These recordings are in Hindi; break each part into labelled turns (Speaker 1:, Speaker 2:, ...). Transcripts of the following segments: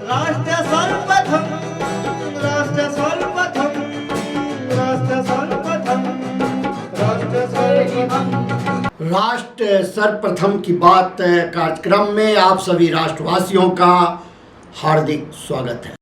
Speaker 1: राष्ट्र सर्वप्रथम राष्ट्र सर्वप्रथम राष्ट्र सर्वप्रथम राष्ट्र सर्वप्रथम
Speaker 2: राष्ट्र सर्वप्रथम की बात कार्यक्रम में आप सभी राष्ट्रवासियों का हार्दिक स्वागत है।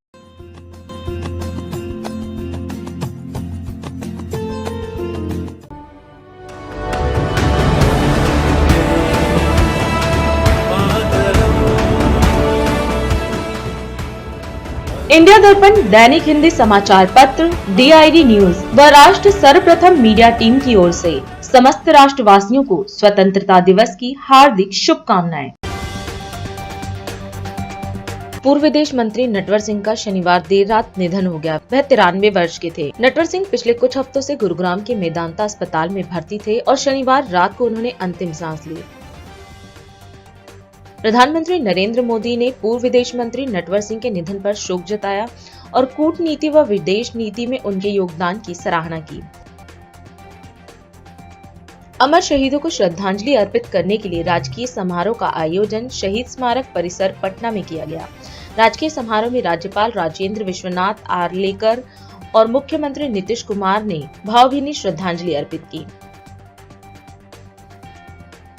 Speaker 3: इंडिया दर्पण, दैनिक हिंदी समाचार पत्र, DID न्यूज व राष्ट्र सर्वप्रथम मीडिया टीम की ओर से समस्त राष्ट्रवासियों को स्वतंत्रता दिवस की हार्दिक शुभकामनाएं। पूर्व विदेश मंत्री नटवर सिंह का शनिवार देर रात निधन हो गया। वह 93 वर्ष के थे। नटवर सिंह पिछले कुछ हफ्तों से गुरुग्राम के मेदांता अस्पताल में भर्ती थे और शनिवार रात को उन्होंने अंतिम सांस ली। प्रधानमंत्री नरेंद्र मोदी ने पूर्व विदेश मंत्री नटवर सिंह के निधन पर शोक जताया और कूटनीति व विदेश नीति में उनके योगदान की सराहना की। अमर शहीदों को श्रद्धांजलि अर्पित करने के लिए राजकीय समारोह का आयोजन शहीद स्मारक परिसर पटना में किया गया। राजकीय समारोह में राज्यपाल राजेंद्र विश्वनाथ आर्लेकर और मुख्यमंत्री नीतीश कुमार ने भावभीनी श्रद्धांजलि अर्पित की।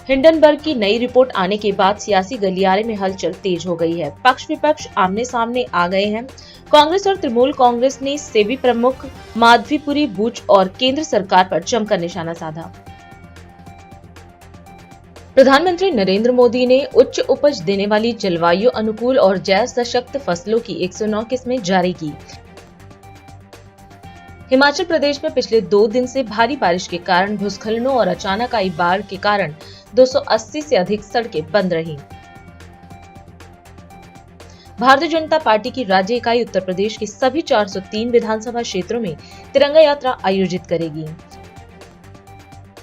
Speaker 3: हिंडनबर्ग की नई रिपोर्ट आने के बाद सियासी गलियारे में हलचल तेज हो गई है। पक्ष विपक्ष आमने सामने आ गए हैं। कांग्रेस और तृणमूल कांग्रेस ने सेबी प्रमुख माधवीपुरी बुच और केंद्र सरकार पर जमकर निशाना साधा। प्रधानमंत्री नरेंद्र मोदी ने उच्च उपज देने वाली जलवायु अनुकूल और जैव सशक्त फसलों की 109 किस्में जारी की। हिमाचल प्रदेश में पिछले 2 दिन से भारी बारिश के कारण भूस्खलनों और अचानक आई बाढ़ के कारण 280 से अधिक सड़कें बंद रहीं। भारतीय जनता पार्टी की राज्य इकाई उत्तर प्रदेश के सभी 403 विधानसभा क्षेत्रों में तिरंगा यात्रा आयोजित करेगी।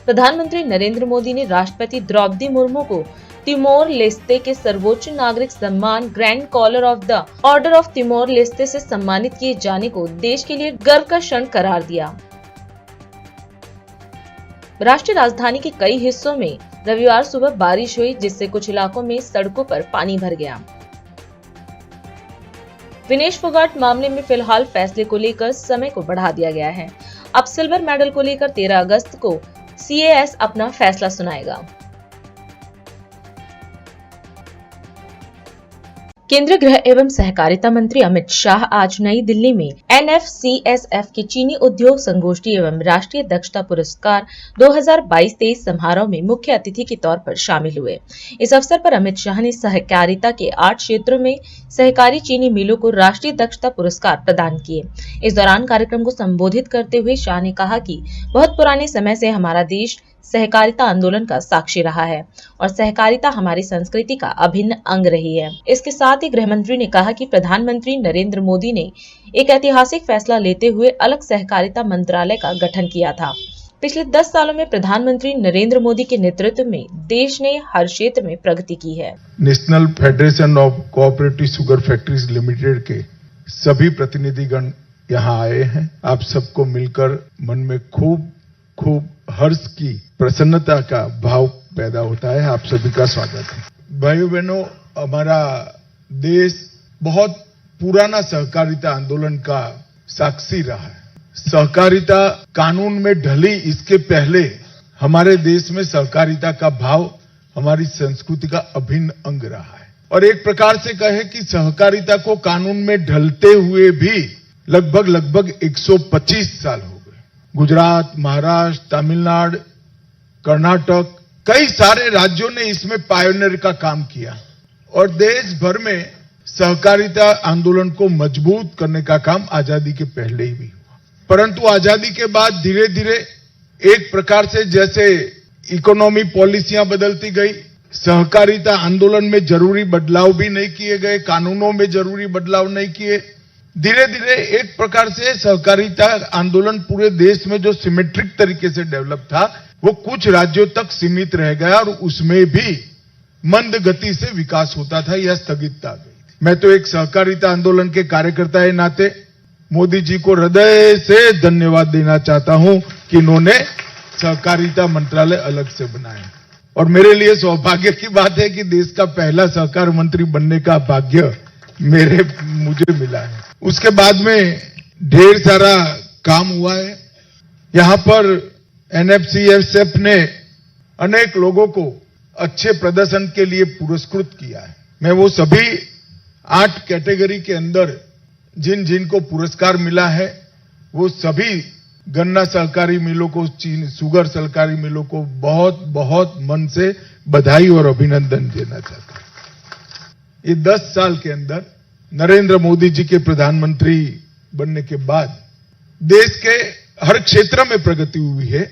Speaker 3: प्रधानमंत्री नरेंद्र मोदी ने राष्ट्रपति द्रौपदी मुर्मू को तिमोर लेस्ते के सर्वोच्च नागरिक सम्मान grand collar of the order of Timor Leste से सम्मानित किए जाने को देश के लिए गर्व का क्षण करार दिया। राष्ट्रीय राजधानी के कई हिस्सों में रविवार सुबह बारिश हुई, जिससे कुछ इलाकों में सड़कों पर पानी भर गया। विनेश फोगाट मामले में फिलहाल फैसले को लेकर समय को बढ़ा दिया गया है। अब सिल्वर मेडल को लेकर 13 अगस्त को CAS अपना फैसला सुनाएगा। केंद्रीय गृह एवं सहकारिता मंत्री अमित शाह आज नई दिल्ली में NFCSF की चीनी उद्योग संगोष्ठी एवं राष्ट्रीय दक्षता पुरस्कार 2022-23 समारोह में मुख्य अतिथि के तौर पर शामिल हुए। इस अवसर पर अमित शाह ने सहकारिता के 8 क्षेत्रों में सहकारी चीनी मिलों को राष्ट्रीय दक्षता पुरस्कार प्रदान किए। इस दौरान कार्यक्रम को संबोधित करते हुए शाह ने कहा कि बहुत पुराने समय से हमारा देश सहकारिता आंदोलन का साक्षी रहा है और सहकारिता हमारी संस्कृति का अभिन्न अंग रही है। इसके साथ ही गृह मंत्री ने कहा कि प्रधानमंत्री नरेंद्र मोदी ने एक ऐतिहासिक फैसला लेते हुए अलग सहकारिता मंत्रालय का गठन किया था। पिछले 10 सालों में प्रधानमंत्री नरेंद्र मोदी के नेतृत्व में देश ने हर क्षेत्र में प्रगति की है।
Speaker 4: National federation of cooperative sugar factories limited के सभी प्रतिनिधिगण यहाँ आए हैं। आप सबको मिलकर मन में खूब हर्ष की प्रसन्नता का भाव पैदा होता है। आप सभी का स्वागत है। भाइयों बहनों, हमारा देश बहुत पुराना सहकारिता आंदोलन का साक्षी रहा है। सहकारिता कानून में ढली इसके पहले हमारे देश में सहकारिता का भाव हमारी संस्कृति का अभिन्न अंग रहा है और एक प्रकार से कहे कि सहकारिता को कानून में ढलते हुए भी लगभग 125 साल हो। गुजरात, महाराष्ट्र, तमिलनाडु, कर्नाटक, कई सारे राज्यों ने इसमें पायोनियर का काम किया और देश भर में सहकारिता आंदोलन को मजबूत करने का काम आजादी के पहले ही भी हुआ। परंतु आजादी के बाद धीरे धीरे एक प्रकार से जैसे इकोनॉमी पॉलिसियां बदलती गई, सहकारिता आंदोलन में जरूरी बदलाव भी नहीं किए गए, कानूनों में जरूरी बदलाव नहीं किए। धीरे धीरे एक प्रकार से सहकारिता आंदोलन पूरे देश में जो सिमेट्रिक तरीके से डेवलप था वो कुछ राज्यों तक सीमित रह गया और उसमें भी मंद गति से विकास होता था या स्थगितता आ गई थी। मैं तो एक सहकारिता आंदोलन के कार्यकर्ता के नाते मोदी जी को हृदय से धन्यवाद देना चाहता हूं कि इन्होंने सहकारिता मंत्रालय अलग से बनाया और मेरे लिए सौभाग्य की बात है कि देश का पहला सहकार मंत्री बनने का भाग्य मुझे मिला है। उसके बाद में ढेर सारा काम हुआ है। यहाँ पर एनएफसीएसएफ ने अनेक लोगों को अच्छे प्रदर्शन के लिए पुरस्कृत किया है। मैं वो सभी 8 कैटेगरी के अंदर जिन जिनको पुरस्कार मिला है वो सभी गन्ना सहकारी मिलों को, शुगर सहकारी मिलों को बहुत बहुत मन से बधाई और अभिनंदन देना चाहता हूं। ये 10 साल के अंदर नरेंद्र मोदी जी के प्रधानमंत्री बनने के बाद देश के हर क्षेत्र में प्रगति हुई है।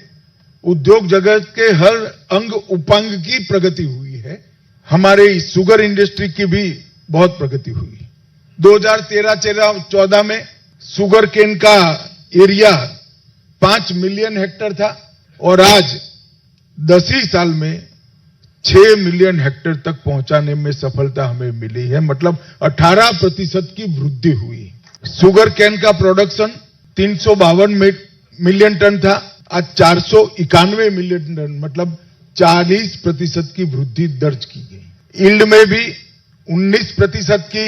Speaker 4: उद्योग जगत के हर अंग उपांग की प्रगति हुई है। हमारे शुगर इंडस्ट्री की भी बहुत प्रगति हुई। 2013-14 में शुगर केन का एरिया 5 मिलियन हेक्टेयर था और आज 10 ही साल में 6 मिलियन हेक्टेयर तक पहुंचाने में सफलता हमें मिली है। मतलब 18% की वृद्धि हुई। शुगर केन का प्रोडक्शन 352 मिलियन टन था, आज 491 मिलियन टन, मतलब 40% की वृद्धि दर्ज की गई। यील्ड में भी 19% की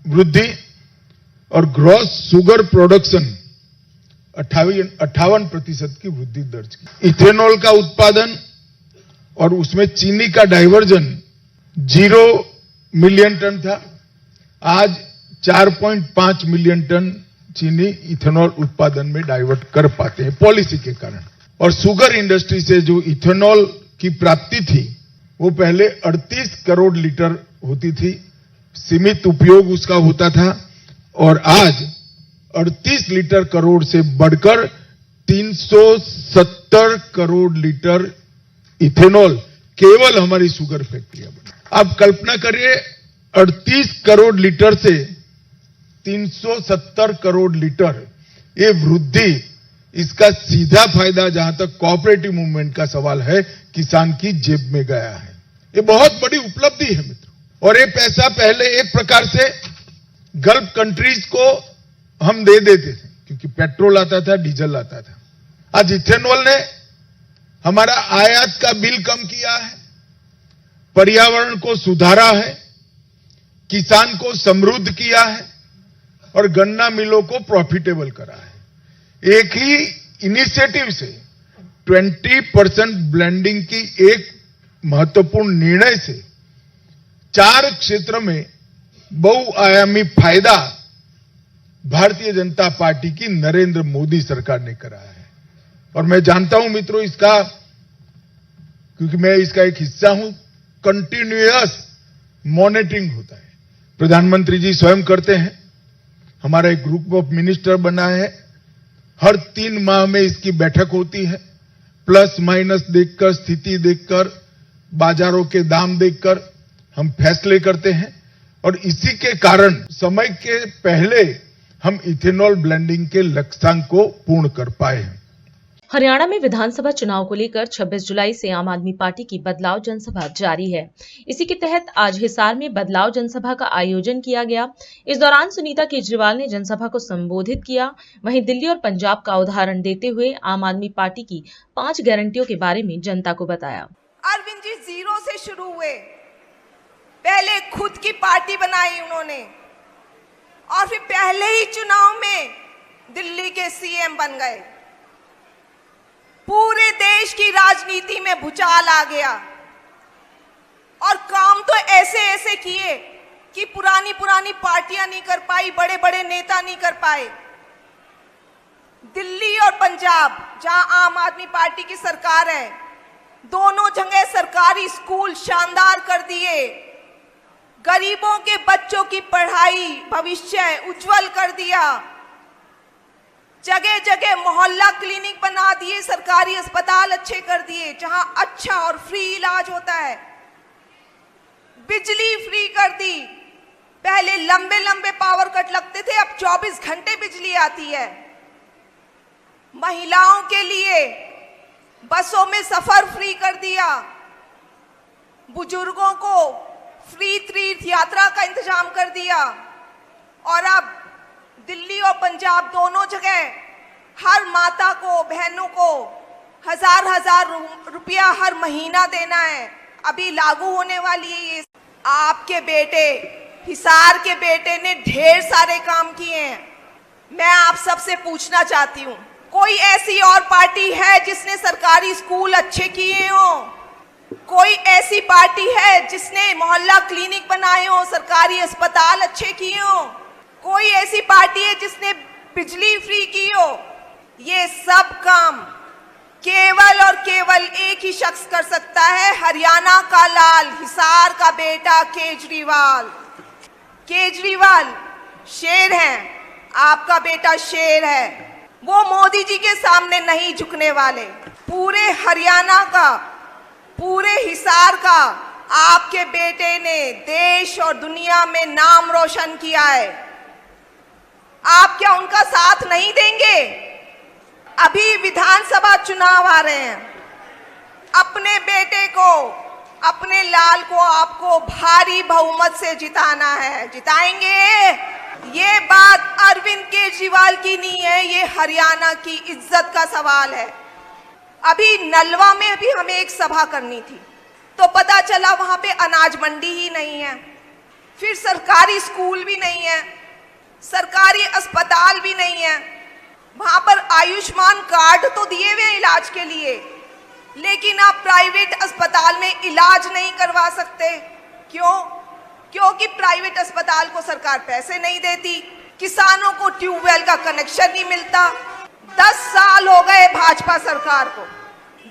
Speaker 4: वृद्धि और ग्रॉस शुगर प्रोडक्शन 58% की वृद्धि दर्ज की। इथेनॉल का उत्पादन और उसमें चीनी का डाइवर्जन 0 मिलियन टन था, आज 4.5 मिलियन टन चीनी इथेनॉल उत्पादन में डाइवर्ट कर पाते हैं पॉलिसी के कारण। और शुगर इंडस्ट्री से जो इथेनॉल की प्राप्ति थी वो पहले 38 करोड़ लीटर होती थी, सीमित उपयोग उसका होता था, और आज 38 लीटर करोड़ से बढ़कर 370 करोड़ लीटर इथेनॉल केवल हमारी शुगर फैक्ट्रियां बनी। आप कल्पना करिए 38 करोड़ लीटर से 370 करोड़ लीटर, ये वृद्धि, इसका सीधा फायदा जहां तक कोऑपरेटिव मूवमेंट का सवाल है किसान की जेब में गया है। ये बहुत बड़ी उपलब्धि है मित्रों। और ये पैसा पहले एक प्रकार से गल्फ कंट्रीज को हम दे देते थे क्योंकि पेट्रोल आता था, डीजल आता था। आज इथेनॉल ने हमारा आयात का बिल कम किया है, पर्यावरण को सुधारा है, किसान को समृद्ध किया है और गन्ना मिलों को प्रॉफिटेबल करा है। एक ही इनिशिएटिव से 20% ब्लेंडिंग की एक महत्वपूर्ण निर्णय से 4 क्षेत्र में बहुआयामी फायदा भारतीय जनता पार्टी की नरेंद्र मोदी सरकार ने करा है। और मैं जानता हूं मित्रों इसका, क्योंकि मैं इसका एक हिस्सा हूं, कंटिन्यूअस मॉनिटरिंग होता है। प्रधानमंत्री जी स्वयं करते हैं, हमारा एक ग्रुप ऑफ मिनिस्टर बना है, हर 3 माह में इसकी बैठक होती है। प्लस माइनस देखकर, स्थिति देखकर, बाजारों के दाम देखकर हम फैसले करते हैं और इसी के कारण समय के पहले हम इथेनॉल ब्लेंडिंग के लक्ष्यांक को पूर्ण कर पाए हैं।
Speaker 3: हरियाणा में विधानसभा चुनाव को लेकर 26 जुलाई से आम आदमी पार्टी की बदलाव जनसभा जारी है। इसी के तहत आज हिसार में बदलाव जनसभा का आयोजन किया गया। इस दौरान सुनीता केजरीवाल ने जनसभा को संबोधित किया। वहीं दिल्ली और पंजाब का उदाहरण देते हुए आम आदमी पार्टी की 5 गारंटियों के बारे में जनता को बताया।
Speaker 5: अरविंद जी 0 से शुरू हुए, पहले खुद की पार्टी बनाई उन्होंने और फिर पहले ही चुनाव में दिल्ली के सीएम बन गए। पूरे देश की राजनीति में भूचाल आ गया और काम तो ऐसे ऐसे किए कि पुरानी पार्टियां नहीं कर पाई, बड़े बड़े नेता नहीं कर पाए। दिल्ली और पंजाब जहां आम आदमी पार्टी की सरकार है, दोनों जगह सरकारी स्कूल शानदार कर दिए, गरीबों के बच्चों की पढ़ाई भविष्य उज्जवल कर दिया, जगह जगह मोहल्ला क्लिनिक बना दिए, सरकारी अस्पताल अच्छे कर दिए जहां अच्छा और फ्री इलाज होता है, बिजली फ्री कर दी। पहले लंबे लंबे पावर कट लगते थे, अब 24 घंटे बिजली आती है। महिलाओं के लिए बसों में सफर फ्री कर दिया, बुजुर्गों को फ्री तीर्थ यात्रा का इंतजाम कर दिया और अब दिल्ली और पंजाब दोनों जगह हर माता को, बहनों को 1000 रुपया हर महीना देना है। अभी लागू होने वाली है ये। आपके बेटे हिसार के बेटे ने ढेर सारे काम किए हैं। मैं आप सबसे पूछना चाहती हूँ, कोई ऐसी और पार्टी है जिसने सरकारी स्कूल अच्छे किए हो? कोई ऐसी पार्टी है जिसने मोहल्ला क्लिनिक बनाए हो, सरकारी अस्पताल अच्छे किए हो? कोई ऐसी पार्टी है जिसने बिजली फ्री की हो? ये सब काम केवल और केवल एक ही शख्स कर सकता है, हरियाणा का लाल, हिसार का बेटा केजरीवाल। केजरीवाल शेर हैं, आपका बेटा शेर है। वो मोदी जी के सामने नहीं झुकने वाले। पूरे हरियाणा का, पूरे हिसार का आपके बेटे ने देश और दुनिया में नाम रोशन किया है। आप क्या उनका साथ नहीं देंगे? अभी विधानसभा चुनाव आ रहे हैं। अपने बेटे को, अपने लाल को आपको भारी बहुमत से जिताना है। जिताएंगे? ये बात अरविंद केजरीवाल की नहीं है, ये हरियाणा की इज्जत का सवाल है। अभी नलवा में भी हमें एक सभा करनी थी, तो पता चला वहां पे अनाज मंडी ही नहीं है, फिर सरकारी स्कूल भी नहीं है, सरकारी अस्पताल भी नहीं है। वहां पर आयुष्मान कार्ड तो दिए हुए हैं इलाज के लिए, लेकिन आप प्राइवेट अस्पताल में इलाज नहीं करवा सकते। क्यों? क्योंकि प्राइवेट अस्पताल को सरकार पैसे नहीं देती, किसानों को ट्यूबवेल का कनेक्शन नहीं मिलता। 10 साल हो गए भाजपा सरकार को।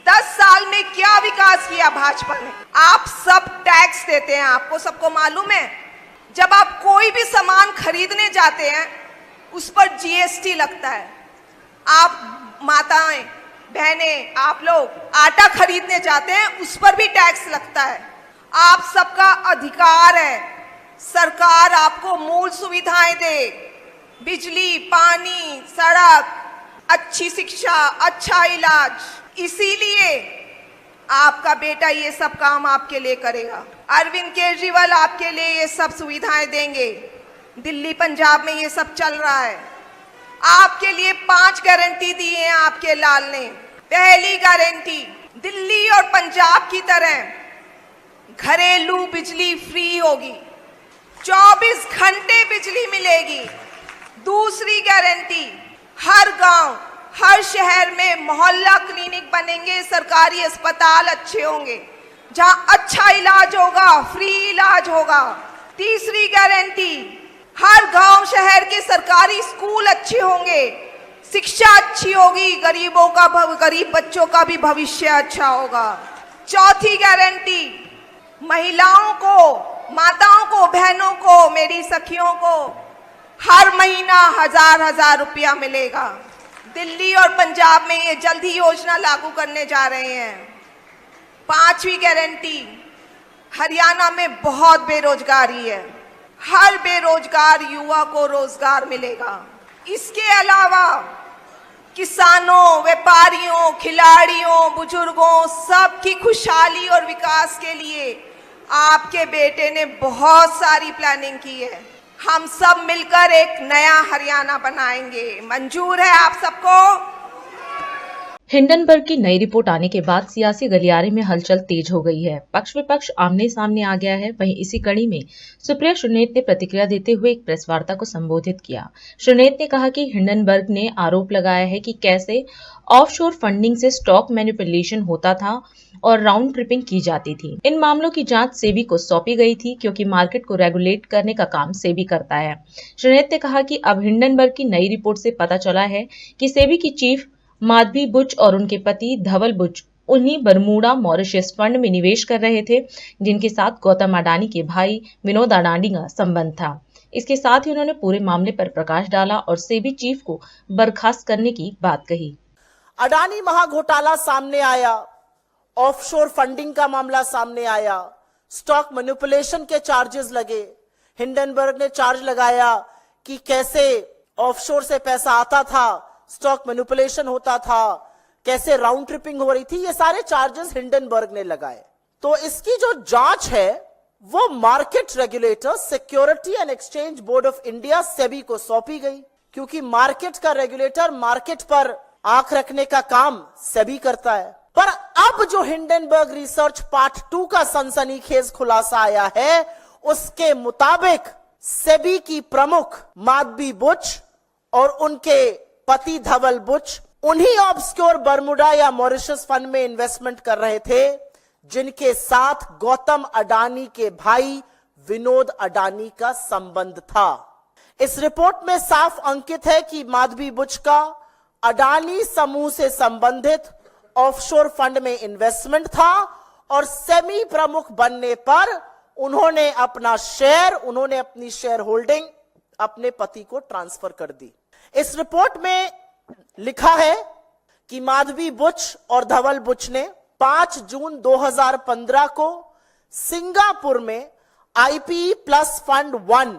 Speaker 5: 10 साल में क्या विकास किया भाजपा ने? आप सब टैक्स देते हैं, आपको सबको मालूम है। जब आप कोई भी सामान खरीदने जाते हैं उस पर जीएसटी लगता है। आप माताएं, बहनें, आप लोग आटा खरीदने जाते हैं उस पर भी टैक्स लगता है। आप सबका अधिकार है सरकार आपको मूल सुविधाएं दे, बिजली, पानी, सड़क, अच्छी शिक्षा, अच्छा इलाज। इसीलिए आपका बेटा ये सब काम आपके लिए करेगा। अरविंद केजरीवाल आपके लिए ये सब सुविधाएं देंगे। दिल्ली, पंजाब में ये सब चल रहा है। आपके लिए 5 गारंटी दी है आपके लाल ने। पहली गारंटी, दिल्ली और पंजाब की तरह घरेलू बिजली फ्री होगी, 24 घंटे बिजली मिलेगी। दूसरी गारंटी, हर गांव, हर शहर में मोहल्ला क्लिनिक बनेंगे, सरकारी अस्पताल अच्छे होंगे, जहां अच्छा इलाज होगा, फ्री इलाज होगा। तीसरी गारंटी, हर गांव शहर के सरकारी स्कूल अच्छे होंगे, शिक्षा अच्छी होगी, गरीब बच्चों का भी भविष्य अच्छा होगा। चौथी गारंटी, महिलाओं को, माताओं को, बहनों को, मेरी सखियों को हर महीना 1000 रुपया मिलेगा। दिल्ली और पंजाब में ये जल्द ही योजना लागू करने जा रहे हैं। 5वीं गारंटी, हरियाणा में बहुत बेरोजगारी है, हर बेरोजगार युवा को रोजगार मिलेगा। इसके अलावा किसानों, व्यापारियों, खिलाड़ियों, बुजुर्गों सबकी खुशहाली और विकास के लिए आपके बेटे ने बहुत सारी प्लानिंग की है। हम सब मिलकर एक नया हरियाणा बनाएंगे। मंजूर है आप सबको?
Speaker 3: हिंडनबर्ग की नई रिपोर्ट आने के बाद सियासी गलियारे में हलचल तेज हो गई है। पक्ष विपक्ष आमने सामने आ गया है। वहीं इसी कड़ी में सुप्रिया श्रीनेत ने प्रतिक्रिया देते हुए एक प्रेस वार्ता को संबोधित किया। श्रीनेत ने कहा कि हिंडनबर्ग ने आरोप लगाया है कि कैसे ऑफशोर फंडिंग से स्टॉक मैनिपुलेशन होता था और राउंड ट्रिपिंग की जाती थी। इन मामलों की जांच सेबी को सौंपी गई थी, क्योंकि मार्केट को रेगुलेट करने का काम सेबी करता है। श्रीनेत ने कहा कि अब हिंडनबर्ग की नई रिपोर्ट से पता चला है कि सेबी की चीफ माधवी बुच और उनके पति धवल बुच उन्हीं बरमूडा मॉरिशस फंड में निवेश कर रहे थे, जिनके साथ गौतम अडानी के भाई विनोद अडानी का संबंध था। इसके साथ ही उन्होंने पूरे मामले पर प्रकाश डाला और सेबी चीफ को बर्खास्त करने की बात कही।
Speaker 6: अडानी महाघोटाला सामने आया, ऑफशोर फंडिंग का मामला सामने आया, स्टॉक मैनिपुलेशन के चार्जेस लगे। हिंडनबर्ग ने चार्ज लगाया कि कैसे ऑफशोर से पैसा आता था, स्टॉक मैनिपुलेशन होता था, कैसे राउंड ट्रिपिंग हो रही थी। ये सारे चार्जेस हिंडनबर्ग ने लगाए। तो इसकी जो जांच है वो market regulator security and exchange board of India SEBI को सौंपी गई, क्योंकि मार्केट का रेगुलेटर मार्केट पर आंख रखने का काम सेबी करता है। पर अब जो हिंडनबर्ग रिसर्च पार्ट 2 का सनसनीखेज खुलासा आया है, उसके मुताबिक सेबी की प्रमुख माधवी बुच और उनके पति धवल बुच उन्हीं ऑब्सक्योर बर्मुडा या मॉरिशस फंड में इन्वेस्टमेंट कर रहे थे जिनके साथ गौतम अडानी के भाई विनोद अडानी का संबंध था। इस रिपोर्ट में साफ अंकित है कि माधवी बुच का अडानी समूह से संबंधित ऑफशोर फंड में इन्वेस्टमेंट था और सेमी प्रमुख बनने पर उन्होंने अपनी शेयर होल्डिंग अपने पति को ट्रांसफर कर दी। इस रिपोर्ट में लिखा है कि माधवी बुच और धवल बुच ने 5 जून 2015 को सिंगापुर में आईपीई प्लस फंड 1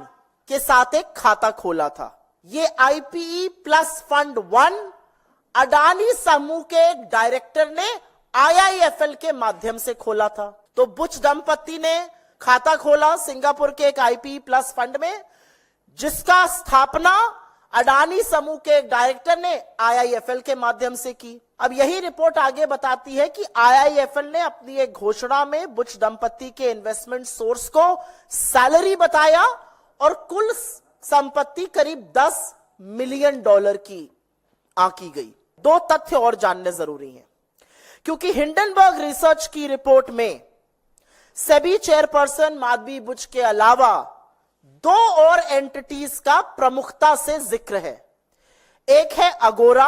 Speaker 6: के साथ एक खाता खोला था। ये आईपीई प्लस फंड 1 अडानी समूह के एक डायरेक्टर ने आईआईएफएल के माध्यम से खोला था। तो बुच दंपति ने खाता खोला सिंगापुर के एक आईपीई प्लस फंड में, जिसका स्थापना अडानी समूह के एक डायरेक्टर ने आईआईएफएल के माध्यम से की। अब यही रिपोर्ट आगे बताती है कि आईआईएफएल ने अपनी एक घोषणा में बुच दंपति के इन्वेस्टमेंट सोर्स को सैलरी बताया और कुल संपत्ति करीब $10 मिलियन की आंकी गई। 2 तथ्य और जानने जरूरी हैं, क्योंकि हिंडनबर्ग रिसर्च की रिपोर्ट में सेबी चेयरपर्सन माधवी बुच के अलावा 2 और एंटिटीज का प्रमुखता से जिक्र है। एक है अगोरा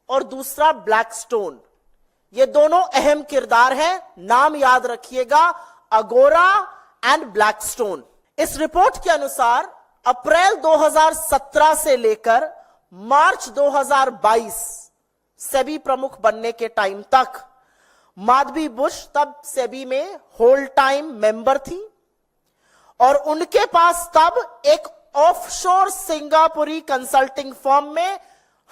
Speaker 6: और दूसरा ब्लैकस्टोन। ये दोनों अहम किरदार हैं, नाम याद रखिएगा, अगोरा एंड ब्लैकस्टोन। इस रिपोर्ट के अनुसार अप्रैल 2017 से लेकर मार्च 2022 सेबी प्रमुख बनने के टाइम तक माधवी बुच तब सेबी में होल टाइम मेंबर थी और उनके पास तब एक ऑफशोर सिंगापुरी कंसल्टिंग फर्म में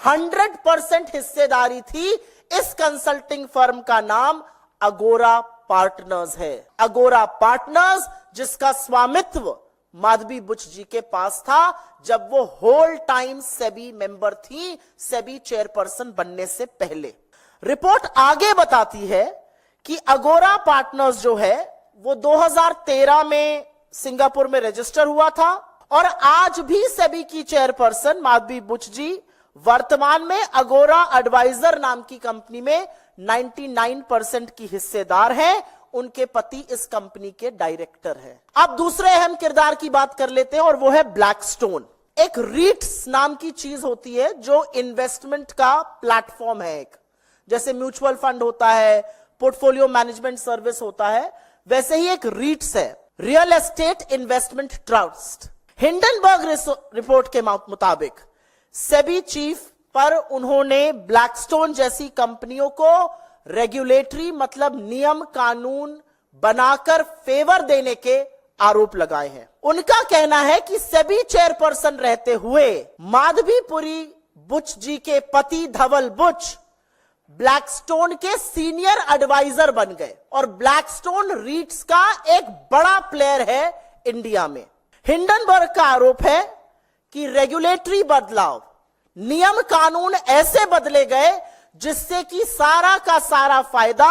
Speaker 6: 100% हिस्सेदारी थी। इस कंसल्टिंग फर्म का नाम अगोरा पार्टनर्स है। अगोरा पार्टनर्स जिसका स्वामित्व माधवी बुच जी के पास था जब वो होल टाइम सेबी मेंबर थी, सेबी चेयरपर्सन बनने से पहले। रिपोर्ट आगे बताती है कि अगोरा पार्टनर्स जो है वो 2013 में सिंगापुर में रजिस्टर हुआ था और आज भी सेबी की चेयरपर्सन माधवी बुच जी वर्तमान में अगोरा एडवाइजर नाम की कंपनी में 99% की हिस्सेदार हैं। उनके पति इस कंपनी के डायरेक्टर हैं। अब दूसरे अहम किरदार की बात कर लेते हैं और वो है ब्लैकस्टोन। एक रीट्स नाम की चीज होती है जो इन्वेस्टमेंट का प्लेटफॉर्म है। एक जैसे म्यूचुअल फंड होता है, पोर्टफोलियो मैनेजमेंट सर्विस होता है, वैसे ही एक रीट्स है, real estate investment trust. Hindenburg report के मुताबिक सेबी चीफ पर उन्होंने ब्लैकस्टोन जैसी कंपनियों को रेगुलेटरी मतलब नियम कानून बनाकर फेवर देने के आरोप लगाए हैं। उनका कहना है कि सेबी चेयरपर्सन रहते हुए माधवीपुरी बुच जी के पति धवल बुच ब्लैकस्टोन के सीनियर एडवाइजर बन गए और ब्लैकस्टोन रीट्स का एक बड़ा प्लेयर है इंडिया में। हिंडनबर्ग का आरोप है कि रेगुलेटरी बदलाव, नियम कानून ऐसे बदले गए जिससे कि सारा का सारा फायदा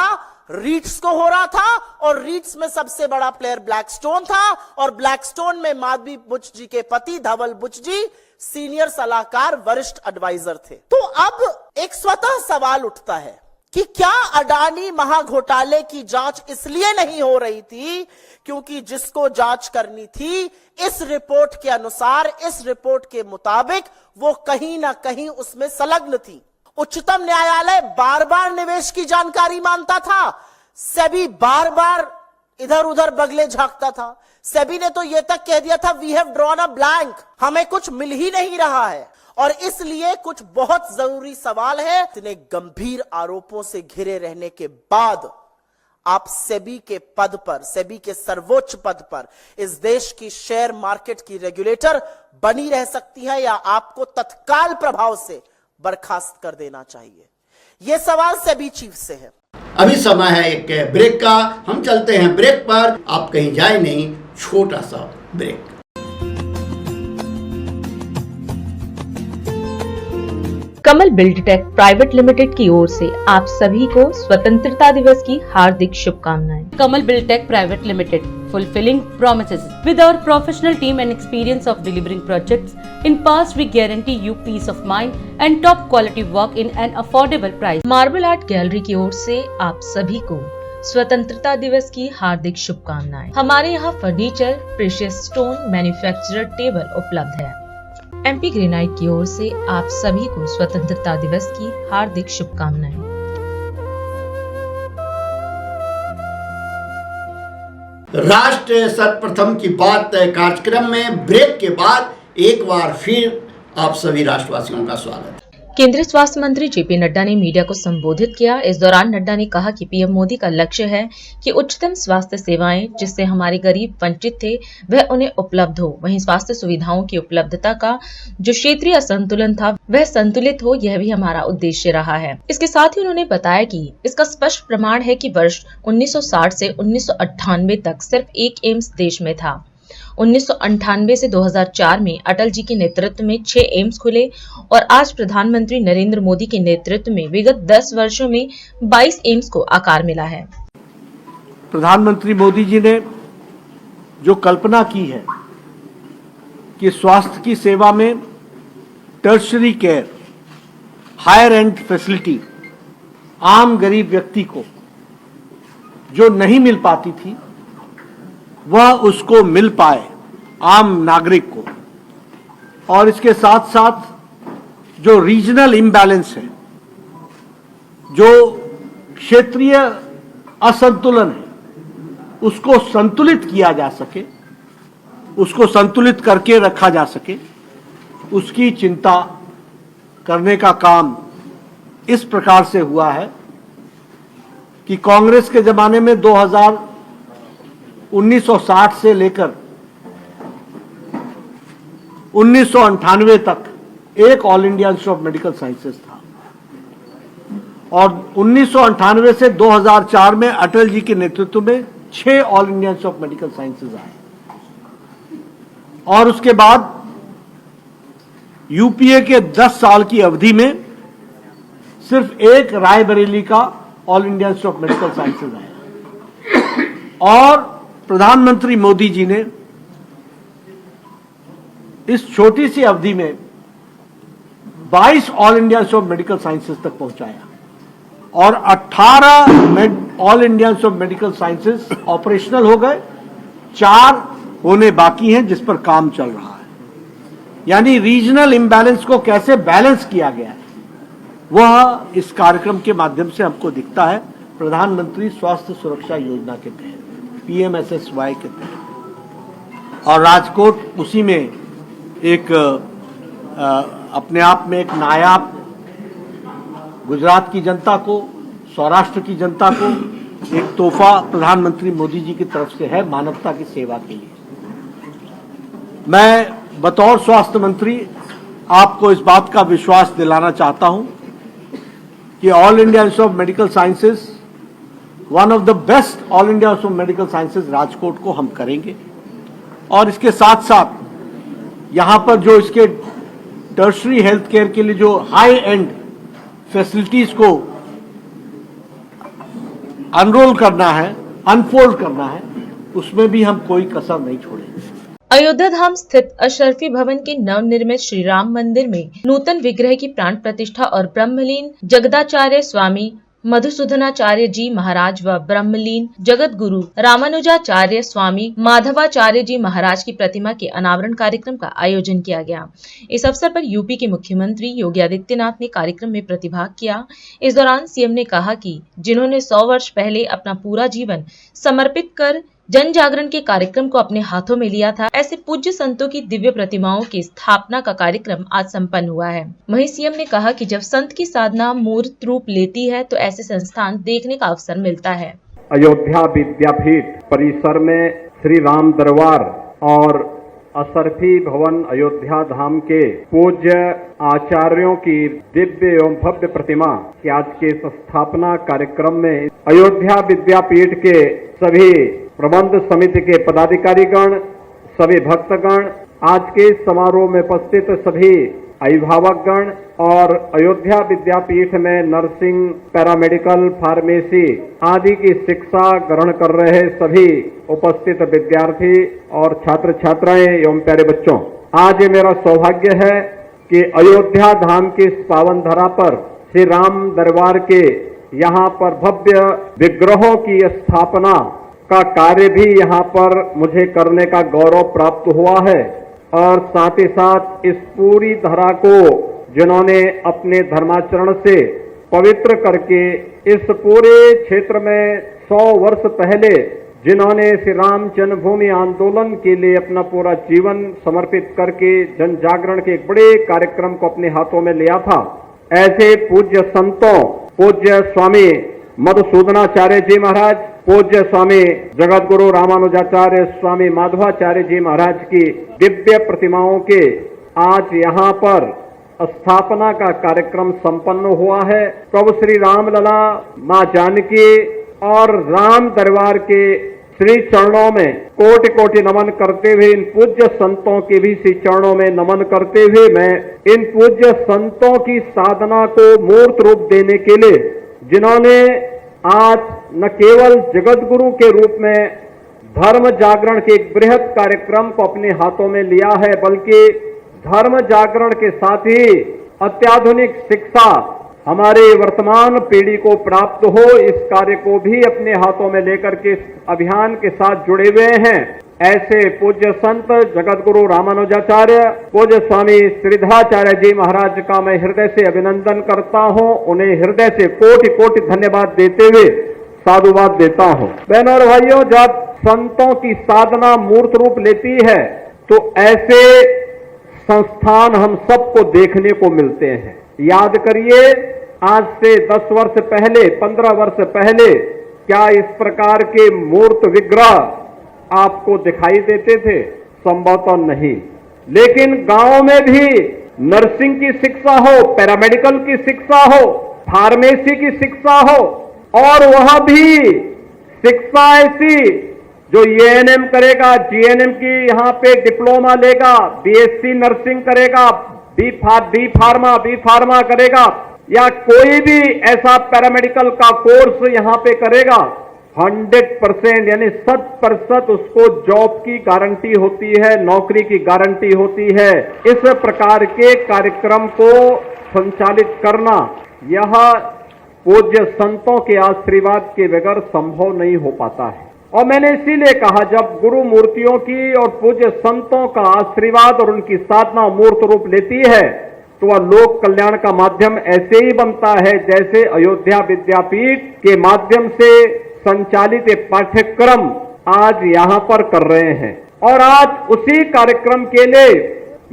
Speaker 6: रीट्स को हो रहा था और रीट्स में सबसे बड़ा प्लेयर ब्लैकस्टोन था और ब्लैकस्टोन में माधवी बुच जी के पति धवल बुच जी सीनियर सलाहकार वरिष्ठ एडवाइजर थे। तो अब एक स्वतः सवाल उठता है कि क्या अडानी महाघोटाले की जांच इसलिए नहीं हो रही थी क्योंकि जिसको जांच करनी थी इस रिपोर्ट के अनुसार, इस रिपोर्ट के मुताबिक वो कहीं ना कहीं उसमें संलग्न थी। उच्चतम न्यायालय बार बार निवेश की जानकारी मांगता था, सेबी बार बार इधर उधर बगले झांकता था। सेबी ने तो यह तक कह दिया था we have drawn a blank, हमें कुछ मिल ही नहीं रहा है। और इसलिए कुछ बहुत जरूरी सवाल है। इतने गंभीर आरोपों से घिरे रहने के बाद आप सेबी के पद पर, सेबी के सर्वोच्च पद पर इस देश की शेयर मार्केट की रेगुलेटर बनी रह सकती है या आपको तत्काल प्रभाव से बर्खास्त कर देना चाहिए? यह सवाल सेबी चीफ से है।
Speaker 2: अभी समय है एक ब्रेक का, हम चलते हैं ब्रेक पर। आप कहीं जाए नहीं, छोटा सा ब्रेक।
Speaker 3: कमल बिल्डटेक प्राइवेट लिमिटेड की ओर से आप सभी को स्वतंत्रता दिवस की हार्दिक शुभकामनाएं।
Speaker 7: Kamal buildtech private limited fulfilling promises. With our professional team and experience of delivering projects, in past we guarantee you peace of mind and top quality work in an affordable price.
Speaker 3: Marble art gallery की ओर से आप सभी को स्वतंत्रता दिवस की हार्दिक शुभकामनाएं। हमारे यहाँ furniture, precious stone, manufacturer table उपलब्ध है। MP ग्रेनाइट की ओर से आप सभी को स्वतंत्रता दिवस की हार्दिक शुभकामनाएं।
Speaker 2: राष्ट्र सर्वप्रथम की बात कार्यक्रम में ब्रेक के बाद एक बार फिर आप सभी राष्ट्रवासियों का स्वागत है।
Speaker 3: केंद्रीय स्वास्थ्य मंत्री JP नड्डा ने मीडिया को संबोधित किया। इस दौरान नड्डा ने कहा कि PM मोदी का लक्ष्य है कि उच्चतम स्वास्थ्य सेवाएं जिससे हमारे गरीब वंचित थे वह उन्हें उपलब्ध हो। वहीं स्वास्थ्य सुविधाओं की उपलब्धता का जो क्षेत्रीय असंतुलन था वह संतुलित हो, यह भी हमारा उद्देश्य रहा है। इसके साथ ही उन्होंने बताया कि इसका स्पष्ट प्रमाण है कि वर्ष 1960 से 1998 तक सिर्फ एक एम्स देश में था। 1998 से 2004 में अटल जी के नेतृत्व में 6 एम्स खुले और आज प्रधानमंत्री नरेंद्र मोदी के नेतृत्व में विगत 10 वर्षों में 22 एम्स को आकार मिला है।
Speaker 8: प्रधानमंत्री मोदी जी ने जो कल्पना की है कि स्वास्थ्य की सेवा में tertiary care, higher and facility आम गरीब व्यक्ति को जो नहीं मिल पाती थी वह उसको मिल पाए, आम नागरिक को। और इसके साथ साथ जो रीजनल इम्बैलेंस है, जो क्षेत्रीय असंतुलन है, उसको संतुलित किया जा सके, उसको संतुलित करके रखा जा सके, उसकी चिंता करने का काम इस प्रकार से हुआ है कि कांग्रेस के जमाने में 1960 से लेकर 1998 तक एक all India institute of medical sciences था और 1998 से 2004 में अटल जी के नेतृत्व में 6 all India institute of medical sciences आए और उसके बाद यूपीए के 10 साल की अवधि में सिर्फ एक रायबरेली का all India institute of medical sciences आया और प्रधानमंत्री मोदी जी ने इस छोटी सी अवधि में 22 all India institute of medical sciences तक पहुंचाया और 18 all India institute of medical sciences operational हो गए, 4 होने बाकी हैं जिस पर काम चल रहा है। यानी रीजनल इंबैलेंस को कैसे बैलेंस किया गया है वह इस कार्यक्रम के माध्यम से हमको दिखता है। प्रधानमंत्री स्वास्थ्य सुरक्षा योजना के तहत, PMSSY के तहत, और राजकोट उसी में एक अपने आप में एक नायाब, गुजरात की जनता को, सौराष्ट्र की जनता को एक तोहफा प्रधानमंत्री मोदी जी की तरफ से है मानवता की सेवा के लिए। मैं बतौर स्वास्थ्य मंत्री आपको इस बात का विश्वास दिलाना चाहता हूं कि all India institute of medical sciences, one of the best all India institute of medical sciences Rajkot को हम करेंगे और इसके साथ साथ यहां पर जो इसके टर्शरी हेल्थ केयर के लिए जो हाई एंड फैसिलिटीज को अनरोल करना है, अनफोल्ड करना है, उसमें भी हम कोई कसर नहीं छोड़ेंगे।
Speaker 3: अयोध्या धाम स्थित अशरफी भवन के नवनिर्मित श्री राम मंदिर में नूतन विग्रह की प्राण प्रतिष्ठा और ब्रह्मलीन जगदाचार्य स्वामी मधुसूदनाचार्य जी महाराज व ब्रह्मलीन जगत गुरु रामानुजाचार्य स्वामी माधवाचार्य जी महाराज की प्रतिमा के अनावरण कार्यक्रम का आयोजन किया गया। इस अवसर पर यूपी के मुख्यमंत्री योगी आदित्यनाथ ने कार्यक्रम में प्रतिभाग किया। इस दौरान सीएम ने कहा कि जिन्होंने 100 वर्ष पहले अपना पूरा जीवन समर्पित कर जन जागरण के कार्यक्रम को अपने हाथों में लिया था, ऐसे पूज्य संतों की दिव्य प्रतिमाओं की स्थापना का कार्यक्रम आज संपन्न हुआ है। वहीं सीएम ने कहा कि जब संत की साधना मूर्त रूप लेती है तो ऐसे संस्थान देखने का अवसर मिलता है।
Speaker 9: अयोध्या विद्यापीठ परिसर में श्री राम दरबार और अशरफी भवन अयोध्या धाम के पूज्य आचार्यों की दिव्य एवं भव्य प्रतिमा के आज के स्थापना कार्यक्रम में अयोध्या विद्यापीठ के सभी प्रबंध समिति के पदाधिकारीगण, सभी भक्तगण, आज के समारोह में उपस्थित सभी अभिभावकगण, और अयोध्या विद्यापीठ में नर्सिंग, पैरामेडिकल, फार्मेसी आदि की शिक्षा ग्रहण कर रहे सभी उपस्थित विद्यार्थी और छात्र छात्राएं एवं प्यारे बच्चों, आज ये मेरा सौभाग्य है कि अयोध्या धाम की इस पावन धरा पर श्री राम दरबार के यहाँ पर भव्य विग्रहों की स्थापना का कार्य भी यहाँ पर मुझे करने का गौरव प्राप्त हुआ है और साथ ही साथ इस पूरी धरा को जिन्होंने अपने धर्माचरण से पवित्र करके इस पूरे क्षेत्र में 100 वर्ष पहले जिन्होंने श्री राम जन्मभूमि आंदोलन के लिए अपना पूरा जीवन समर्पित करके जन जागरण के एक बड़े कार्यक्रम को अपने हाथों में लिया था, ऐसे पूज्य संतों, पूज्य स्वामी मधुसूदनाचार्य जी महाराज, पूज्य स्वामी जगत गुरु रामानुजाचार्य स्वामी माधवाचार्य जी महाराज की दिव्य प्रतिमाओं के आज यहाँ पर स्थापना का कार्यक्रम संपन्न हुआ है। प्रभु श्री रामलला, मां जानकी और राम दरबार के श्री चरणों में कोटि कोटि नमन करते हुए, इन पूज्य संतों के भी श्री चरणों में नमन करते हुए मैं इन पूज्य संतों की साधना को मूर्त रूप देने के लिए, जिन्होंने आज न केवल जगत गुरु के रूप में धर्म जागरण के एक बृहद कार्यक्रम को अपने हाथों में लिया है, बल्कि धर्म जागरण के साथ ही अत्याधुनिक शिक्षा हमारे वर्तमान पीढ़ी को प्राप्त हो, इस कार्य को भी अपने हाथों में लेकर के इस अभियान के साथ जुड़े हुए हैं। ऐसे पूज्य संत जगत गुरु रामानुजाचार्य, पूज्य स्वामी श्रीधराचार्य जी महाराज का मैं हृदय से अभिनंदन करता हूं, उन्हें हृदय से कोटि कोटि धन्यवाद देते हुए साधुवाद देता हूं। बहनों और भाइयों, जब संतों की साधना मूर्त रूप लेती है तो ऐसे संस्थान हम सबको देखने को मिलते हैं। याद करिए, आज से 10 वर्ष पहले, 15 वर्ष पहले क्या इस प्रकार के मूर्त विग्रह आपको दिखाई देते थे? संभवतः नहीं। लेकिन गांव में भी नर्सिंग की शिक्षा हो, पैरामेडिकल की शिक्षा हो, फार्मेसी की शिक्षा हो, और वह भी शिक्षा ऐसी जो एएनएम करेगा, जीएनएम की यहाँ पे डिप्लोमा लेगा, बीएससी नर्सिंग करेगा, बी फार्मा करेगा, या कोई भी ऐसा पैरामेडिकल का कोर्स यहाँ पे करेगा, 100% यानी 100% उसको जॉब की गारंटी होती है, नौकरी की गारंटी होती है। इस प्रकार के कार्यक्रम को संचालित करना यह पूज्य संतों के आशीर्वाद के बगैर संभव नहीं हो पाता है। और मैंने इसीलिए कहा, जब गुरु मूर्तियों की और पूज्य संतों का आशीर्वाद और उनकी साधना मूर्त रूप लेती है तो वह लोक कल्याण का माध्यम ऐसे ही बनता है जैसे अयोध्या विद्यापीठ के माध्यम से संचालित पाठ्यक्रम आज यहाँ पर कर रहे हैं। और आज उसी कार्यक्रम के लिए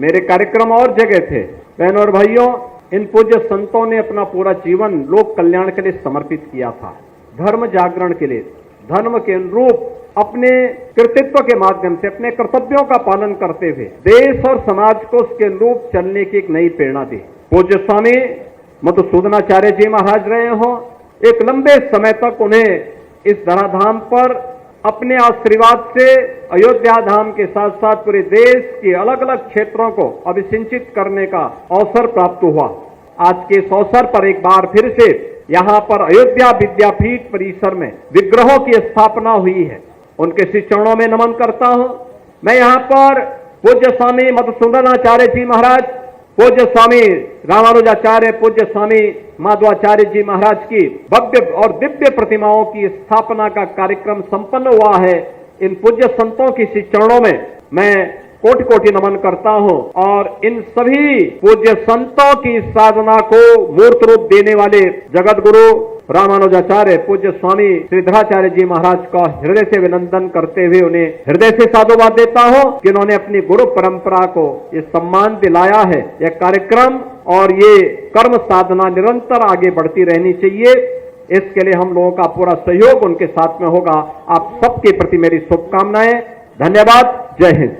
Speaker 9: मेरे कार्यक्रम और जगह थे। बहनों और भाइयों, इन पूज्य संतों ने अपना पूरा जीवन लोक कल्याण के लिए समर्पित किया था, धर्म जागरण के लिए, धर्म के अनुरूप अपने कृतित्व के माध्यम से अपने कर्तव्यों का पालन करते हुए देश और समाज को उसके अनुरूप चलने की एक नई प्रेरणा दी। पूज्य स्वामी मधुसूदनाचार्य जी महाराज रहे हो, एक लंबे समय तक उन्हें इस धराधाम पर अपने आशीर्वाद से अयोध्या धाम के साथ साथ पूरे देश के अलग अलग क्षेत्रों को अभिसिंचित करने का अवसर प्राप्त हुआ। आज के इस अवसर पर एक बार फिर से यहाँ पर अयोध्या विद्यापीठ परिसर में विग्रहों की स्थापना हुई है, उनके श्री चरणों में नमन करता हूँ। मैं यहाँ पर पूज्य स्वामी मधुसूदनाचार्य जी महाराज, पूज्य स्वामी रामानुजाचार्य, पूज्य स्वामी माधवाचार्य जी महाराज की भव्य और दिव्य प्रतिमाओं की स्थापना का कार्यक्रम संपन्न हुआ है। इन पूज्य संतों की श्री चरणों में मैं कोटि कोटि नमन करता हूं और इन सभी पूज्य संतों की साधना को मूर्त रूप देने वाले जगत गुरु रामानुजाचार्य पूज्य स्वामी श्रीधराचार्य जी महाराज का हृदय से अभिनंदन करते हुए उन्हें हृदय से साधुवाद देता हूं कि उन्होंने अपनी गुरु परंपरा को ये सम्मान दिलाया है। यह कार्यक्रम और ये कर्म साधना निरंतर आगे बढ़ती रहनी चाहिए। इसके लिए हम लोगों का पूरा सहयोग उनके साथ में होगा। आप सबके प्रति मेरी शुभकामनाएं। धन्यवाद। जय हिंद।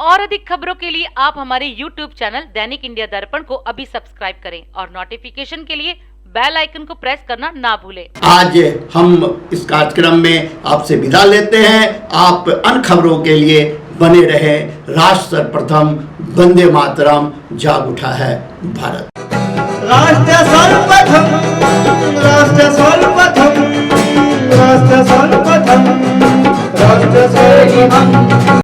Speaker 7: और अधिक खबरों के लिए आप हमारे YouTube चैनल दैनिक इंडिया दर्पण को अभी सब्सक्राइब करें और नोटिफिकेशन के लिए बेल आइकन को प्रेस करना ना भूलें।
Speaker 2: आज हम इस कार्यक्रम में आपसे विदा लेते हैं। आप अन्य खबरों के लिए बने रहे। राष्ट्र सर्वप्रथम, वंदे मातरम, जाग उठा है भारत।
Speaker 1: राष्ट्र सर्वप्रथम, राष्ट्र सर्वप्रथम, राष्ट्र सर्वप्रथम, राष्ट्र सर्वप्रथम।